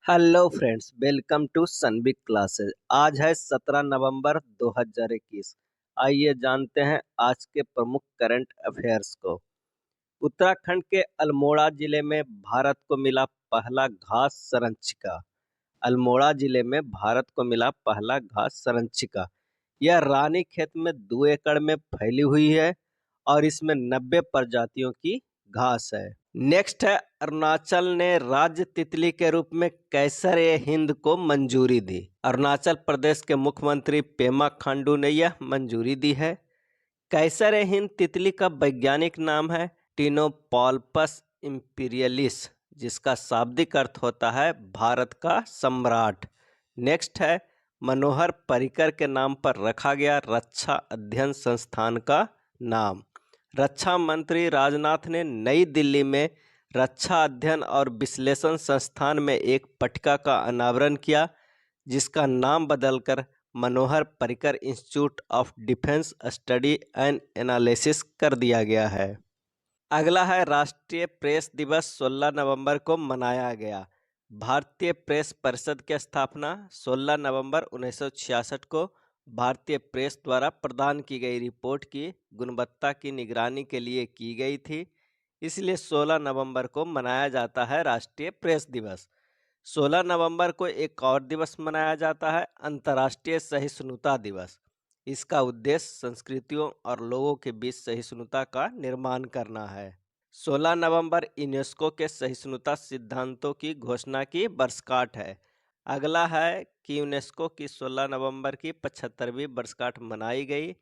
Hello friends, welcome to Sunbik classes. आज है 17 नवंबर 2021। आइए जानते हैं आज के प्रमुख करंट अफेयर्स को। उत्तराखंड के अल्मोड़ा जिले में भारत को मिला पहला घास संरक्षिका। अल्मोड़ा जिले में भारत को मिला पहला घास संरक्षिका। यह रानीखेत में 2 एकड़ में फैली हुई है और इसमें 90 प्रजातियों की घास है। नेक्स्ट है, अरुणाचल ने राज्य तितली के रूप में कैसर ए हिंद को मंजूरी दी। अरुणाचल प्रदेश के मुख्यमंत्री पेमा खांडू ने यह मंजूरी दी है। कैसर ए हिंद तितली का वैज्ञानिक नाम है टिनोपॉल्पस इंपीरियलिस, जिसका शाब्दिक अर्थ होता है भारत का सम्राट। नेक्स्ट है, मनोहर पर्रिकर के नाम पर रखा गया रक्षा अध्ययन संस्थान का नाम। रक्षा मंत्री राजनाथ ने नई दिल्ली में रक्षा अध्ययन और विश्लेषण संस्थान में एक पट्टिका का अनावरण किया, जिसका नाम बदलकर Manohar Parrikar institute of defence study and analysis कर दिया गया है। अगला है, राष्ट्रीय प्रेस दिवस 16 नवंबर को मनाया गया। भारतीय प्रेस परिषद की स्थापना 16 नवंबर 1966 को भारतीय प्रेस द्वारा प्रदान की गई रिपोर्ट की गुणवत्ता की निगरानी के लिए की गई थी। इसलिए 16 नवंबर को मनाया जाता है राष्ट्रीय प्रेस दिवस। 16 नवंबर को एक और दिवस मनाया जाता है, अंतर्राष्ट्रीय सहिष्णुता दिवस। इसका उद्देश्य संस्कृतियों और लोगों के बीच सहिष्णुता का निर्माण करना है। 16 नवंबर यूनेस्को के सहिष्णुता सिद्धांतों की घोषणा की वर्षगांठ है। अगला है कि यूनेस्को की 16 नवंबर की 75वीं वर्षगांठ मनाई गई।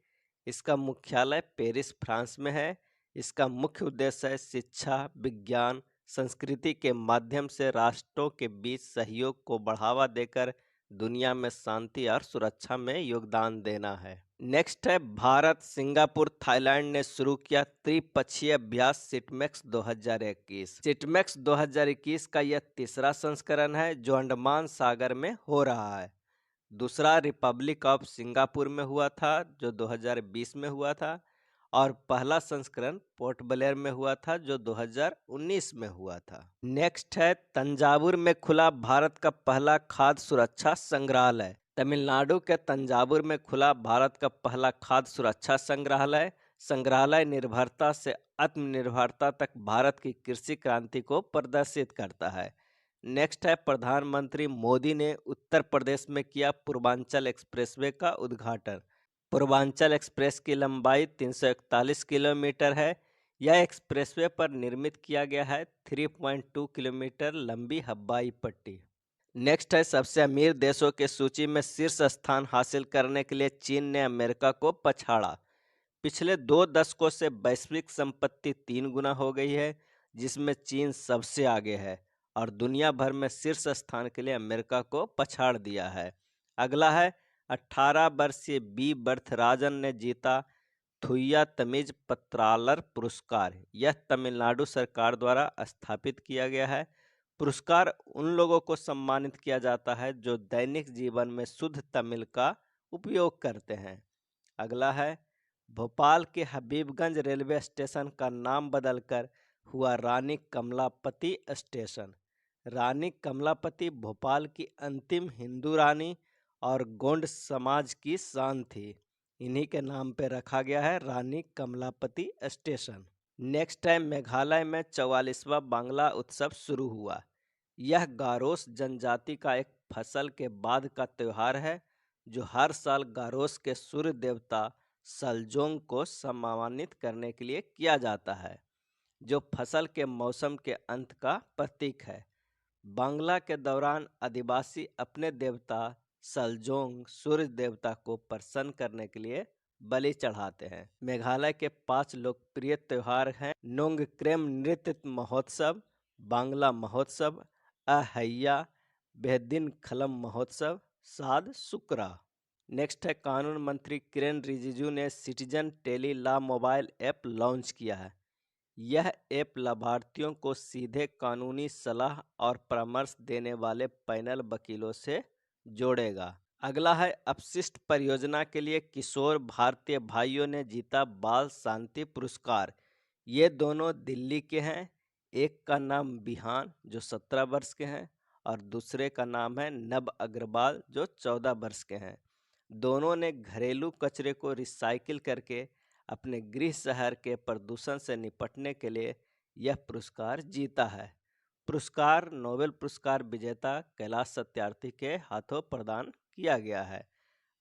इसका मुख्यालय पेरिस, फ्रांस में है। इसका मुख्य उद्देश्य है शिक्षा, विज्ञान, संस्कृति के माध्यम से राष्ट्रों के बीच सहयोग को बढ़ावा देकर दुनिया में शांति और सुरक्षा में योगदान देना है। नेक्स्ट है, भारत, सिंगापुर, थाईलैंड ने शुरू किया त्रिपक्षीय अभ्यास सिटमेक्स 2021। सिटमेक्स 2021 का यह तीसरा संस्करण है जो अंडमान सागर में हो रहा है। दूसरा रिपब्लिक ऑफ सिंगापुर में हुआ था जो 2020 में हुआ था, और पहला संस्करण पोर्ट ब्लेयर में हुआ था जो 2019 में हुआ था। नेक्स्ट है, तंजावुर में खुला भारत का पहला खाद्य सुरक्षा संग्रहालय। तमिलनाडु के तंजावुर में खुला भारत का पहला खाद्य सुरक्षा संग्रहालय निर्भरता से आत्मनिर्भरता तक भारत की कृषि क्रांति को प्रदर्शित करता है। नेक्स्ट है, प्रधानमंत्री मोदी ने उत्तर प्रदेश में किया पूर्वांचल एक्सप्रेसवे का उद्घाटन। पूर्वांचल एक्सप्रेस की लंबाई 341 किलोमीटर है। यह एक्सप्रेसवे पर निर्मित किया गया है 3.2 किलोमीटर लंबी हवाई पट्टी। नेक्स्ट है, सबसे अमीर देशों की सूची में शीर्ष स्थान हासिल करने के लिए चीन ने अमेरिका को पछाड़ा। पिछले 2 दशकों से वैश्विक संपत्ति 3 गुना हो गई है, जिसमें चीन सबसे आगे है और दुनिया भर में शीर्ष स्थान के लिए अमेरिका को पछाड़ दिया है। अगला है, 18 वर्षीय बी बर्थराजन ने जीता थुइया तमिज पत्रालर पुरस्कार। यह तमिलनाडु सरकार द्वारा स्थापित किया गया है। पुरस्कार उन लोगों को सम्मानित किया जाता है जो दैनिक जीवन में शुद्ध तमिल का उपयोग करते हैं। अगला है, भोपाल के हबीबगंज रेलवे स्टेशन का नाम बदलकर हुआ रानी कमलापति स्टेशन। रानी कमलापति भोपाल की अंतिम हिंदू रानी और गोंड समाज की शान थी। इन्हीं के नाम पे रखा गया है रानी कमलापति स्टेशन। नेक्स्ट है, मेघालय में 44वां बांग्ला उत्सव शुरू हुआ। यह गारोस जनजाति का एक फसल के बाद का त्यौहार है जो हर साल गारोस के सूर्य देवता सलजोंग को सम्मानित करने के लिए किया जाता है, जो फसल के मौसम के अंत का प्रतीक है। बांग्ला के दौरान आदिवासी अपने देवता सलजोंग सूर्य देवता को प्रसन्न करने के लिए बलि चढ़ाते हैं। मेघालय के 5 लोकप्रिय त्यौहार हैं नोंगक्रेम नृत्य महोत्सव, बांग्ला महोत्सव, अहैया, बेहदिन खलम महोत्सव, साद शुक्रा। नेक्स्ट है, कानून मंत्री किरेन रिजिजू ने citizen tele law mobile app launch किया है। यह ऐप लाभार्थियों को सीधे कानूनी सलाह और परामर्श देने वाले पैनल वकीलों से जोड़ेगा। अगला है, अपशिष्ट परियोजना के लिए किशोर भारतीय भाइयों ने जीता बाल शांति पुरस्कार। ये दोनों दिल्ली के हैं। एक का नाम बिहान जो 17 वर्ष के हैं और दूसरे का नाम है नभ अग्रवाल जो 14 वर्ष के हैं। दोनों ने घरेलू कचरे को रिसाइकिल करके अपने गृह शहर के प्रदूषण से निपटने के लिए यह पुरस्कार जीता है। पुरस्कार नोबेल पुरस्कार विजेता कैलाश सत्यार्थी के हाथों प्रदान किया गया है।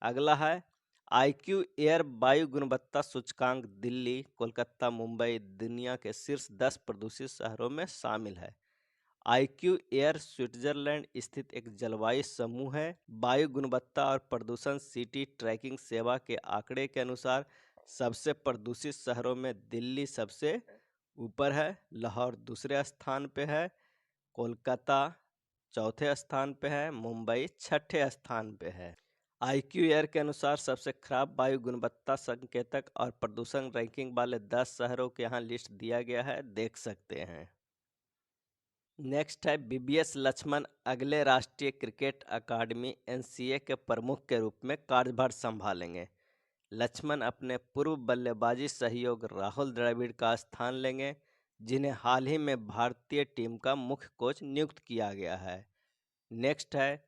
अगला है आईक्यू एयर वायु गुणवत्ता सूचकांक। दिल्ली, कोलकाता, मुंबई दुनिया के शीर्ष 10 प्रदूषित शहरों में शामिल है। आईक्यू एयर स्विट्जरलैंड स्थित एक जलवायु समूह है। वायु गुणवत्ता और प्रदूषण सिटी ट्रैकिंग सेवा के आंकड़े के अनुसार सबसे प्रदूषित शहरों में दिल्ली सबसे ऊपर है, लाहौर दूसरे स्थान पे है, कोलकाता चौथे स्थान पे है, मुंबई छठे स्थान पे है। आईक्यू एयर के अनुसार सबसे खराब वायु गुणवत्ता संकेतक और प्रदूषण रैंकिंग वाले 10 शहरों के यहाँ लिस्ट दिया गया है, देख सकते हैं। नेक्स्ट है बीबीएस लक्ष्मण अगले राष्ट्रीय क्रिकेट अकादमी एनसीए के प्रमुख के रूप में कार्यभार संभालेंगे। लक्ष्मण अपने पूर्व बल्लेबाजी सहयोग राहुल द्रविड़ का स्थान लेंगे, जिन्हें हाल ही में भारतीय टीम का मुख्य कोच नियुक्त किया गया है। नेक्स्ट है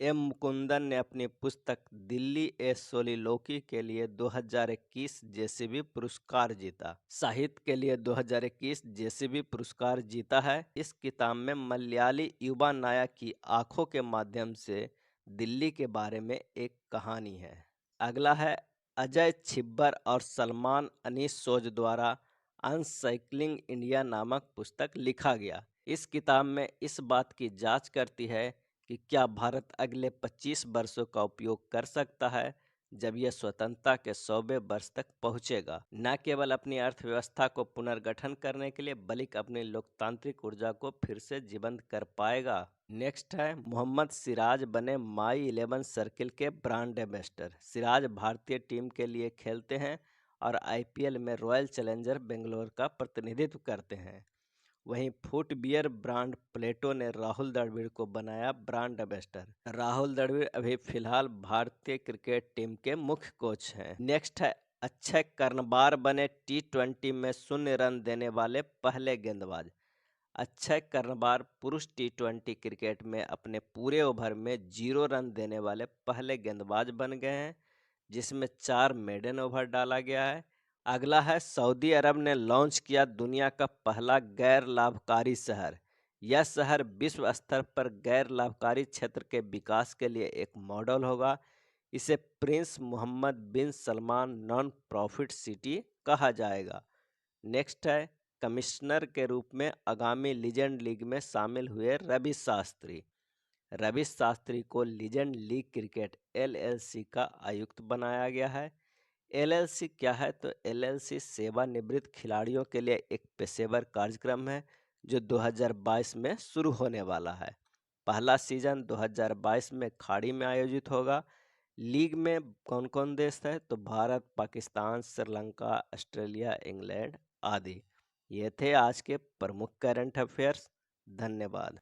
एम मुकुंदन ने अपनी पुस्तक दिल्ली ए सोलिलोकी के लिए 2021 जेसीबी पुरस्कार जीता। साहित्य के लिए 2021 जेसीबी पुरस्कार जीता है। इस किताब में मलयाली युवा नायक की आंखों के माध्यम से दिल्ली के बारे में एक कहानी है। अगला है अजय छिब्बर और सलमान अनीस सोज द्वारा अनसाइक्लिंग इंडिया नामक पुस्तक लिखा गया। इस किताब में इस बात की जांच करती है कि क्या भारत अगले 25 वर्षों का उपयोग कर सकता है जब यह स्वतंत्रता के 100वें वर्ष तक पहुंचेगा, न केवल अपनी अर्थव्यवस्था को पुनर्गठन करने के लिए बल्कि अपनी लोकतांत्रिक ऊर्जा को फिर से जीवंत कर पाएगा। नेक्स्ट है मोहम्मद सिराज बने माई 11 सर्किल के ब्रांड एम्बेसडर। सिराज भारतीय टीम के लिए खेलते हैं और आईपीएल में रॉयल चैलेंजर बेंगलोर का प्रतिनिधित्व करते हैं। वहीं फुटवियर ब्रांड प्लेटो ने राहुल द्रविड़ को बनाया ब्रांड एम्बेसडर। राहुल द्रविड़ अभी फिलहाल भारतीय क्रिकेट टीम के मुख्य कोच हैं। नेक्स्ट है अक्षय कर्णबार बने T20 में 0 रन देने वाले पहले गेंदबाज। अक्षय कर्णबार पुरुष T20 क्रिकेट में अपने पूरे ओवर में 0 रन देने वाले पहले गेंदबाज बन गए हैं, जिसमें 4 मेडन ओवर डाला गया है। अगला है सऊदी अरब ने लॉन्च किया दुनिया का पहला गैर लाभकारी शहर। यह शहर विश्व स्तर पर गैर लाभकारी क्षेत्र के विकास के लिए एक मॉडल होगा। इसे प्रिंस मोहम्मद बिन सलमान नॉन प्रॉफिट सिटी कहा जाएगा। नेक्स्ट है कमिश्नर के रूप में आगामी लीजेंड लीग में शामिल हुए रवि शास्त्री। रवि शास्त्री को लीजेंड लीग क्रिकेट एलएलसी का आयुक्त बनाया गया है। एलएलसी क्या है? तो एलएलसी सेवानिवृत्त खिलाड़ियों के लिए एक पेशेवर कार्यक्रम है जो 2022 में शुरू होने वाला है। पहला सीजन 2022 में खाड़ी में आयोजित होगा। लीग में कौन कौन देश है? तो भारत, पाकिस्तान, श्रीलंका, ऑस्ट्रेलिया, इंग्लैंड आदि। ये थे आज के प्रमुख करंट अफेयर्स। धन्यवाद।